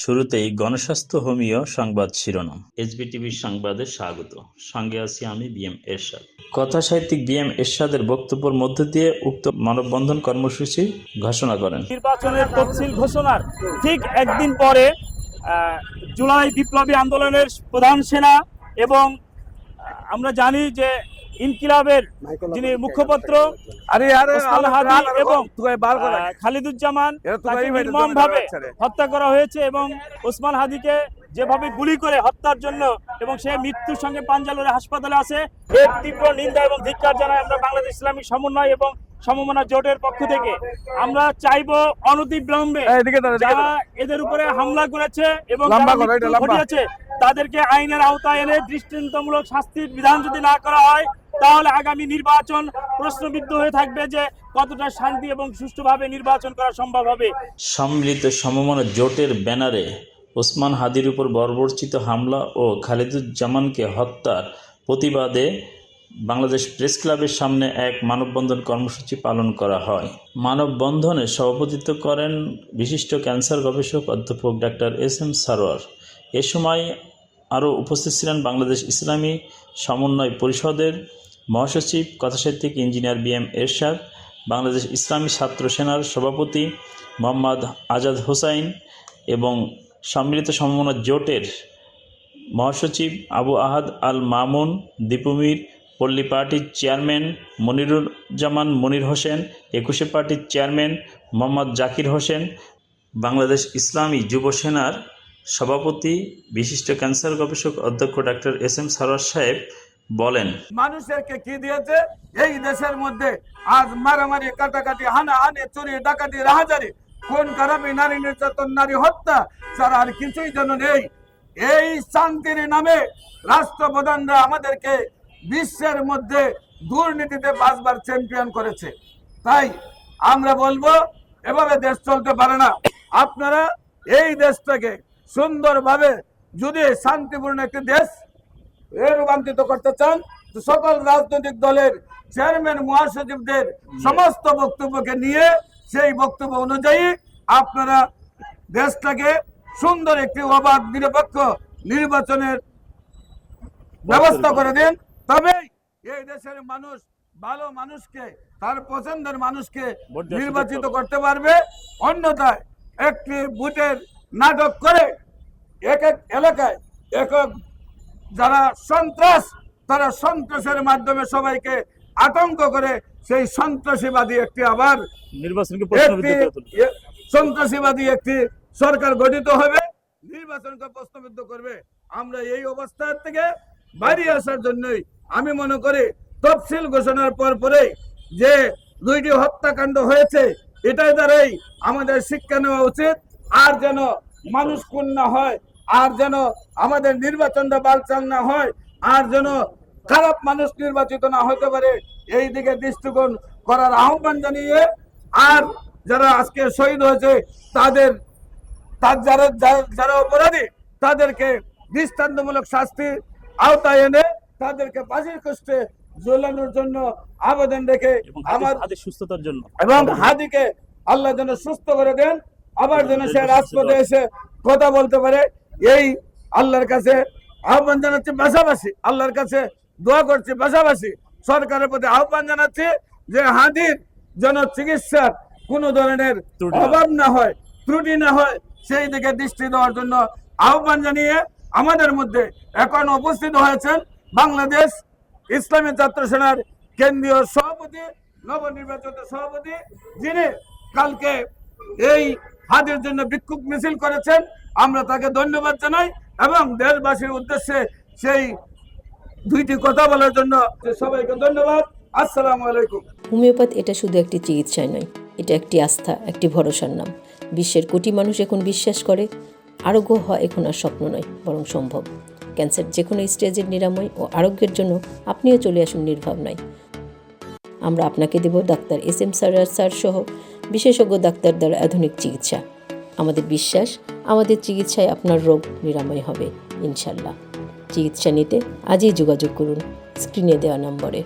শুরুতেই গণস্বাস্থ্য হোমিও সংবাদ শিরোনাম। এসবিটিভির সংবাদে স্বাগত। সঙ্গে আছি আমি বিএম এরশাদ। কথা সাহিত্যিক বিএম এরশাদের বক্তব্যের মধ্য দিয়ে উক্ত মানববন্ধন কর্মসূচি ঘোষণা করেন। নির্বাচনের তফসিল ঘোষণার ঠিক একদিন পরে জুলাই বিপ্লবী আন্দোলনের প্রধান সেনা এবং আমরা জানি যে ইনকিলাবের যিনি মুখপত্র ওসমান হাদি এবং খালিদুজ্জামান তাকে নির্মমভাবে হত্যা করা হয়েছে এবং ওসমান হাদিকে যেভাবে গুলি করে হত্যার জন্য এবং সে মৃত্যুর সঙ্গে পাঞ্জা লড়ে হাসপাতালে আছে, এর তীব্র নিন্দা এবং ধিক্কার জানাই আমরা বাংলাদেশ ইসলামী সমন্বয় এবং সমমনা জোটের পক্ষ থেকে। আমরা চাইবো অনতিবিলম্বে যারা এদের উপরে হামলা করেছে এবং ঘটিয়েছে তাদেরকে আইনের আওতায় এনে দৃষ্টান্তমূলক শাস্তির বিধান যদি না করা হয় তাহলে আগামী নির্বাচন প্রশ্নবিদ্ধ হয়ে থাকবে যে কতটা শান্তি এবং সুষ্ঠুভাবে নির্বাচন করা সম্ভব হবে। সম্মিলিত সমমনা জোটের ব্যানারে ওসমান হাদির উপর বর্বরচিত হামলা ও খালিদুজ্জামানকে হত্যার প্রতিবাদে বাংলাদেশ প্রেস ক্লাবের সামনে এক মানববন্ধন কর্মসূচি পালন করা হয়। মানববন্ধনে সভাপতিত্ব করেন বিশিষ্ট ক্যান্সার গবেষক অধ্যাপক ডাক্তার এস.এম. সারোয়ার। এ সময় আরও উপস্থিত ছিলেন বাংলাদেশ ইসলামী সমন্বয় পরিষদের মহাসচিব কথাসাহিত্যিক ইঞ্জিনিয়ার বিএম এরশাদ, বাংলাদেশ ইসলামী ছাত্র সেনার সভাপতি মোহাম্মদ আজাদ হোসাইন এবং সম্মিলিত সমমনা জোটের মহাসচিব আবু আহাদ আল মামুন, দীপুমীর, পল্লী পার্টির চেয়ারম্যান মনিরুজ্জামান মনির হোসেন, ২১শে পার্টির চেয়ারম্যান মোহাম্মদ জাকির হোসেন, বাংলাদেশ ইসলামী যুব সেনার সভাপতি বিশিষ্ট ক্যান্সার গবেষক অধ্যক্ষ ডাক্তার এস.এম. সারোয়ার সাহেব বলেন, মানুষেরকে কি দিয়েছে এই দেশের মধ্যে? আজ মারামারি, কাটাকাটি, হানাহানি, চুরি, ডাকাতি, রাহাজারি, খুন খারাপি, নারী নির্যাতন, নারী হত্যা ছাড়া আর কিছুই যেন নেই। এই শান্তির নামে রাষ্ট্রপ্রধানরা আমাদেরকে বিশ্বের মধ্যে দুর্নীতিতে 5 বার চ্যাম্পিয়ন করেছে। তাই আমরা বলবো এভাবে দেশ চলতে পারে না। আপনারা এই দেশটাকে সুন্দরভাবে যদি শান্তিপূর্ণ একটি দেশ রূপান্তরিত করতে চান, তো সকল রাজনৈতিক দলের চেয়ারম্যান মহাসচিবদের সমস্ত বক্তব্যকে নিয়ে সেই বক্তব্য অনুযায়ী আপনারা দেশটাকে সুন্দর একটি অবাধ নিরপেক্ষ নির্বাচনের ব্যবস্থা করে দেন। তবে এই দেশের মানুষ ভালো মানুষকে, তার পছন্দের মানুষকে নির্বাচিত করতে পারবে। অন্যথায় একটি ভোটের নাটক করে এক এক এলাকায় একক যারা সন্ত্রাস, তারা সন্ত্রাসের মাধ্যমে সবাইকে আতঙ্ক করে সেই সন্ত্রাসীবাদী একটি আবার সন্ত্রাসীবাদী একটি সরকার গঠিত হবে, নির্বাচনকে প্রশ্নবিদ্ধ করবে। আমরা এই অবস্থা থেকে বাইরে আসার জন্যই আমি মনে করি তফসিল ঘোষণার পরেই যে 2টি হত্যাকাণ্ড হয়েছে, এটাই দ্বারাই আমাদের শিক্ষা নেওয়া উচিত। আর যেন মানুষ খুন না হয়, আর যেন আমাদের নির্বাচনটা বালচাল না হয়, আর যেন খারাপ মানুষ নির্বাচিত না হতে পারে, এই দিকে দৃষ্টিকোণ করার আহ্বান জানিয়ে আর যারা আজকে শহীদ হয়েছে তাদের যারা অপরাধী তাদেরকে দৃষ্টান্তমূলক শাস্তির আওতায় এনে তাদেরকে ফাঁসির কষ্টে ঝোলানোর জন্য আবেদন রেখে আমার সুস্থতার জন্য এবং হাদিকে আল্লাহ যেন সুস্থ করে দেন, আবার যেন সে রাজপথে এসে কথা বলতে পারে, এই আল্লাহর কাছে আহ্বান জানাচ্ছি। পাশাপাশি আল্লাহর কাছে দোয়া করছি, পাশাপাশি সরকারের প্রতি আহ্বান জানাচ্ছি যে হাদির যেন চিকিৎসার কোনো ধরনের অভাব না হয়, ত্রুটি না হয়, সেই দিকে দৃষ্টি দেওয়ার জন্য আহ্বান জানিয়ে আমাদের মধ্যে এখন উপস্থিত হয়েছেন বাংলাদেশ ইসলামী ছাত্র সেনার কেন্দ্রীয় সভাপতি, নবনির্বাচিত সভাপতি, যিনি কালকে এই হাদির জন্য বিক্ষোভ মিছিল করেছেন। আমরা তাকে ধন্যবাদ জানাই এবং দেশবাসীর উদ্দেশ্যে সেই 2টি কথা বলার জন্য সবাইকে ধন্যবাদ। আসসালামু আলাইকুম। হোমিওপ্যাথ এটা শুধু একটি চিকিৎসায় নয়, এটা একটি আস্থা, একটি ভরসার নাম। বিশ্বের কোটি মানুষ এখন বিশ্বাস করে আরোগ্য হওয়া এখন আর স্বপ্ন নয়, বরং সম্ভব। ক্যান্সার যে কোনো স্টেজের নিরাময় ও আরোগ্যের জন্য আপনিও চলে আসুন নির্ভাবনায়। আমরা আপনাকে দেব ডাক্তার এস.এম. সারোয়ার স্যার সহ বিশেষজ্ঞ ডাক্তার দ্বারা আধুনিক চিকিৎসা। আমাদের বিশ্বাস, আমাদের চিকিৎসায় আপনার রোগ নিরাময় হবে ইনশাল্লাহ। চিকিৎসা নিতে আজই যোগাযোগ করুন স্ক্রিনে দেওয়া নম্বরে।